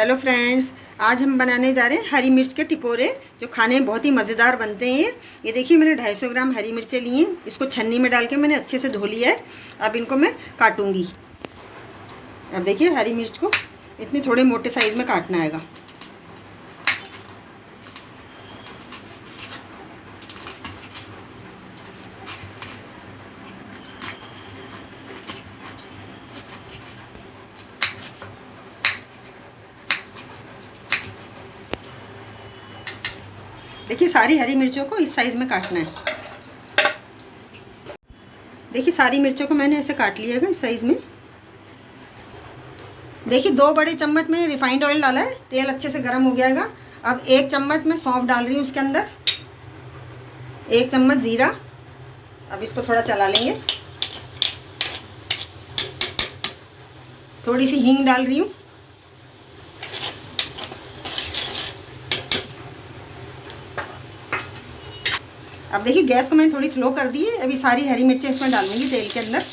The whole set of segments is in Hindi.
हेलो फ्रेंड्स, आज हम बनाने जा रहे हैं हरी मिर्च के टिपोरे जो खाने में बहुत ही मज़ेदार बनते हैं। ये देखिए, मैंने 250 ग्राम हरी मिर्चें ली हैं। इसको छन्नी में डाल के मैंने अच्छे से धो लिया है। अब इनको मैं काटूंगी। अब देखिए, हरी मिर्च को इतने थोड़े मोटे साइज़ में काटना आएगा। देखिए, सारी हरी मिर्चों को इस साइज़ में काटना है। देखिए, सारी मिर्चों को मैंने ऐसे काट लिया है इस साइज़ में। देखिए, 2 बड़े चम्मच में रिफाइंड ऑयल डाला है। तेल अच्छे से गर्म हो गया। अब 1 चम्मच मैं सौंफ डाल रही हूँ इसके अंदर, 1 चम्मच ज़ीरा। अब इसको थोड़ा चला लेंगे। थोड़ी सी हींग डाल रही हूँ। अब देखिए, गैस को मैंने थोड़ी स्लो कर दी है। अभी सारी हरी मिर्चें इसमें डालूंगी तेल के अंदर।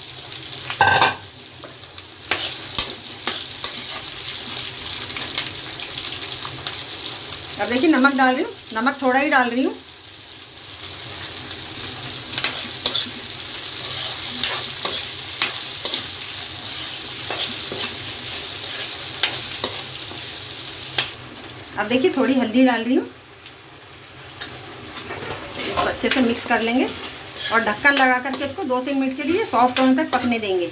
अब देखिए, नमक डाल रही हूँ। नमक थोड़ा ही डाल रही हूँ। अब देखिए, थोड़ी हल्दी डाल रही हूँ। इसको अच्छे से मिक्स कर लेंगे और ढक्कन लगा करके इसको 2-3 मिनट के लिए सॉफ्ट होने तक पकने देंगे।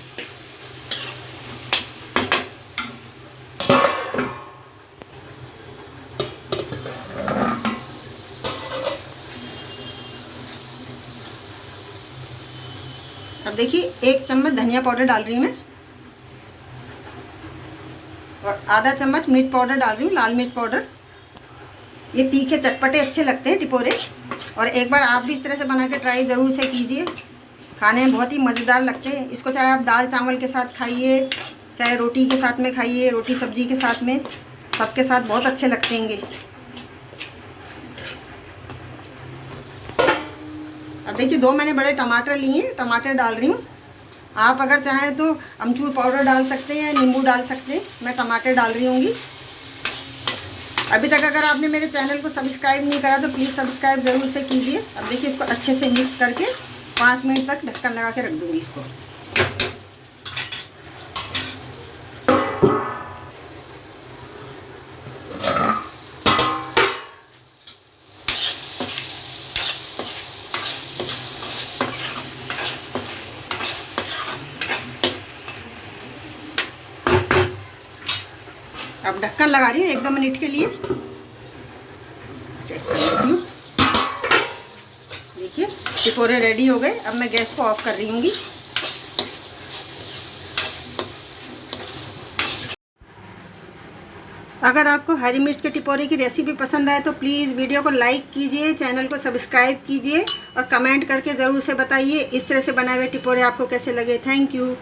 अब देखिए, 1 चम्मच धनिया पाउडर डाल रही हूँ मैं और आधा चम्मच मिर्च पाउडर डाल रही हूँ, लाल मिर्च पाउडर। ये तीखे चटपटे अच्छे लगते हैं टिपोरे, और एक बार आप भी इस तरह से बना के ट्राई ज़रूर से कीजिए। खाने में बहुत ही मज़ेदार लगते हैं। इसको चाहे आप दाल चावल के साथ खाइए, चाहे रोटी के साथ में खाइए, रोटी सब्जी के साथ में, सबके साथ बहुत अच्छे लगते हैं। अब देखिए, 2 मैंने बड़े टमाटर लिए हैं, टमाटर डाल रही हूँ। आप अगर चाहें तो अमचूर पाउडर डाल सकते हैं, नींबू डाल सकते हैं। मैं टमाटर डाल रही हूँगी। अभी तक अगर आपने मेरे चैनल को सब्सक्राइब नहीं करा तो प्लीज़ सब्सक्राइब ज़रूर से कीजिए। अब देखिए, इसको अच्छे से मिक्स करके 5 मिनट तक ढक्कन लगा के रख दूँगी इसको। अब ढक्कन लगा रही हूँ 1-2 मिनट के लिए। चेक कर लेती हूँ। देखिए, टिपोरे रेडी हो गए। अब मैं गैस को ऑफ कर रही हूँगी। अगर आपको हरी मिर्च के टिपोरे की रेसिपी पसंद आए तो प्लीज़ वीडियो को लाइक कीजिए, चैनल को सब्सक्राइब कीजिए और कमेंट करके ज़रूर से बताइए इस तरह से बनाए हुए टिपोरे आपको कैसे लगे। Thank you.